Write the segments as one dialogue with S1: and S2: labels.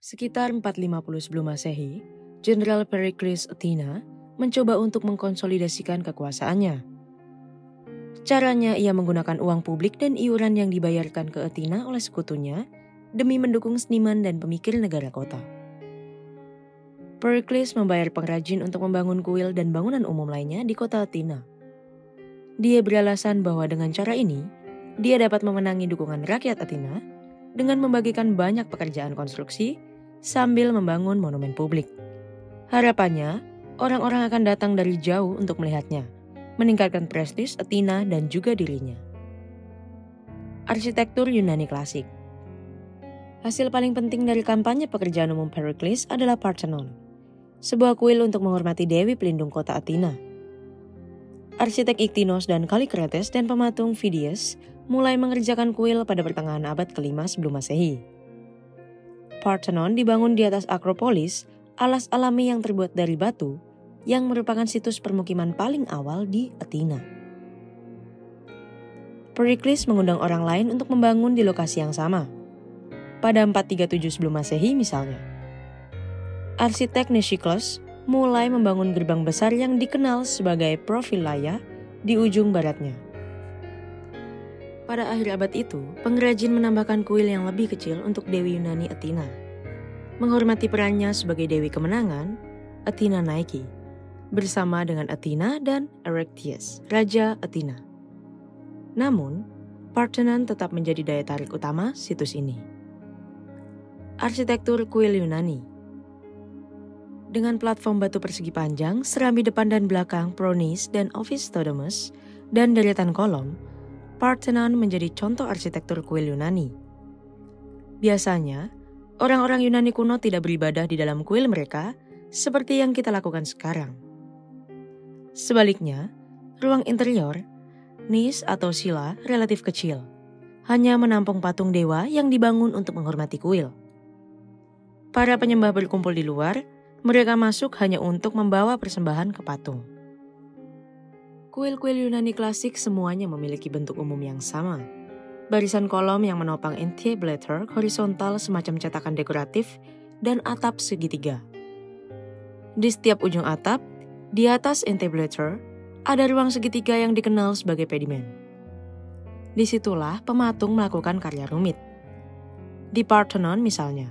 S1: Sekitar 450 sebelum Masehi, Jenderal Pericles Athena mencoba untuk mengkonsolidasikan kekuasaannya. Caranya ia menggunakan uang publik dan iuran yang dibayarkan ke Athena oleh sekutunya demi mendukung seniman dan pemikir negara kota. Pericles membayar pengrajin untuk membangun kuil dan bangunan umum lainnya di kota Athena. Dia beralasan bahwa dengan cara ini, dia dapat memenangi dukungan rakyat Athena dengan membagikan banyak pekerjaan konstruksi sambil membangun monumen publik. Harapannya, orang-orang akan datang dari jauh untuk melihatnya, meningkatkan prestis Athena dan juga dirinya. Arsitektur Yunani klasik. Hasil paling penting dari kampanye pekerjaan umum Pericles adalah Parthenon, sebuah kuil untuk menghormati Dewi pelindung kota Athena. Arsitek Iktinos dan Kallikrates dan pematung Phidias mulai mengerjakan kuil pada pertengahan abad ke-5 sebelum Masehi. Parthenon dibangun di atas Akropolis, alas alami yang terbuat dari batu, yang merupakan situs permukiman paling awal di Athena. Pericles mengundang orang lain untuk membangun di lokasi yang sama. Pada 437 sebelum Masehi misalnya, arsitek Nesichlos mulai membangun gerbang besar yang dikenal sebagai Propylaia di ujung baratnya. Pada akhir abad itu, pengrajin menambahkan kuil yang lebih kecil untuk Dewi Yunani Athena. Menghormati perannya sebagai Dewi Kemenangan, Athena Nike, bersama dengan Athena dan Erechtheus, Raja Athena. Namun, Parthenon tetap menjadi daya tarik utama situs ini. Arsitektur kuil Yunani. Dengan platform batu persegi panjang, serambi depan dan belakang Pronis dan Ophistodemus, dan deretan kolom, Parthenon menjadi contoh arsitektur kuil Yunani. Biasanya, orang-orang Yunani kuno tidak beribadah di dalam kuil mereka seperti yang kita lakukan sekarang. Sebaliknya, ruang interior, nis atau sila relatif kecil, hanya menampung patung dewa yang dibangun untuk menghormati kuil. Para penyembah berkumpul di luar, mereka masuk hanya untuk membawa persembahan ke patung. Kuil-kuil Yunani klasik semuanya memiliki bentuk umum yang sama. Barisan kolom yang menopang entablature horizontal semacam cetakan dekoratif dan atap segitiga. Di setiap ujung atap, di atas entablature, ada ruang segitiga yang dikenal sebagai pedimen. Disitulah pematung melakukan karya rumit. Di Parthenon misalnya,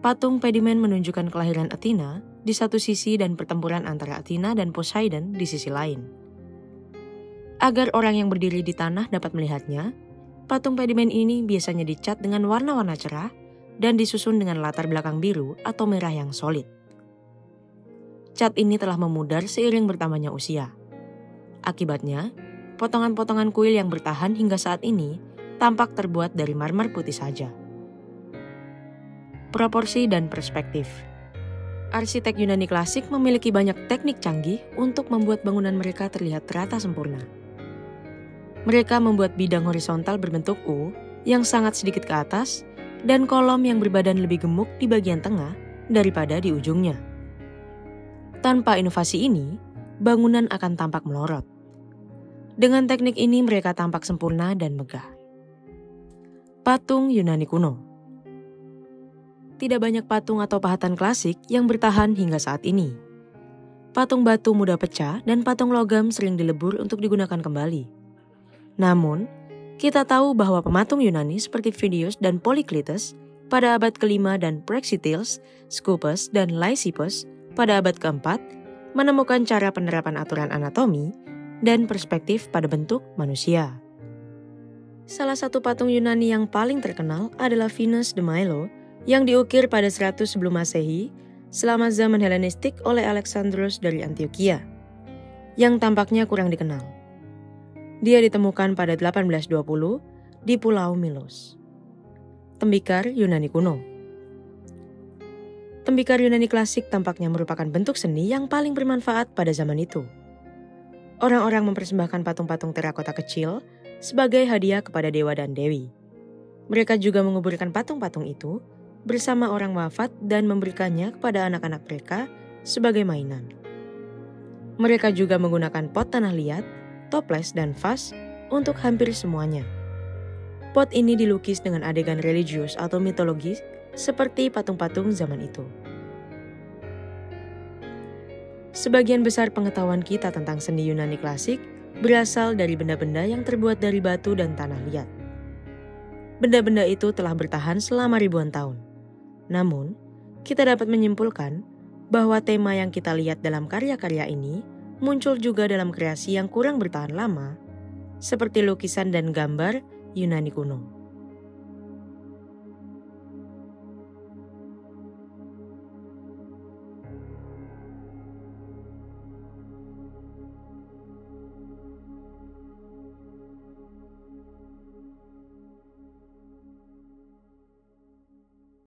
S1: patung pedimen menunjukkan kelahiran Athena di satu sisi dan pertempuran antara Athena dan Poseidon di sisi lain. Agar orang yang berdiri di tanah dapat melihatnya, patung pedimen ini biasanya dicat dengan warna-warna cerah dan disusun dengan latar belakang biru atau merah yang solid. Cat ini telah memudar seiring bertambahnya usia. Akibatnya, potongan-potongan kuil yang bertahan hingga saat ini tampak terbuat dari marmer putih saja. Proporsi dan perspektif. Arsitek Yunani klasik memiliki banyak teknik canggih untuk membuat bangunan mereka terlihat terata sempurna. Mereka membuat bidang horizontal berbentuk U yang sangat sedikit ke atas dan kolom yang berbadan lebih gemuk di bagian tengah daripada di ujungnya. Tanpa inovasi ini, bangunan akan tampak melorot. Dengan teknik ini mereka tampak sempurna dan megah. Patung Yunani kuno. Tidak banyak patung atau pahatan klasik yang bertahan hingga saat ini. Patung batu mudah pecah dan patung logam sering dilebur untuk digunakan kembali. Namun, kita tahu bahwa pematung Yunani seperti Phidias dan Polykleitos pada abad ke-5 dan Praxiteles, Scopas, dan Lysippus pada abad ke-4 menemukan cara penerapan aturan anatomi dan perspektif pada bentuk manusia. Salah satu patung Yunani yang paling terkenal adalah Venus de Milo yang diukir pada 100 sebelum Masehi selama zaman Helenistik oleh Alexandros dari Antioquia, yang tampaknya kurang dikenal. Dia ditemukan pada 1820 di Pulau Milos. Tembikar Yunani kuno. Tembikar Yunani klasik tampaknya merupakan bentuk seni yang paling bermanfaat pada zaman itu. Orang-orang mempersembahkan patung-patung terakota kecil sebagai hadiah kepada dewa dan dewi. Mereka juga menguburkan patung-patung itu bersama orang wafat dan memberikannya kepada anak-anak mereka sebagai mainan. Mereka juga menggunakan pot tanah liat, toples, dan vas untuk hampir semuanya. Pot ini dilukis dengan adegan religius atau mitologis seperti patung-patung zaman itu. Sebagian besar pengetahuan kita tentang seni Yunani klasik berasal dari benda-benda yang terbuat dari batu dan tanah liat. Benda-benda itu telah bertahan selama ribuan tahun. Namun, kita dapat menyimpulkan bahwa tema yang kita lihat dalam karya-karya ini muncul juga dalam kreasi yang kurang bertahan lama, seperti lukisan dan gambar Yunani kuno.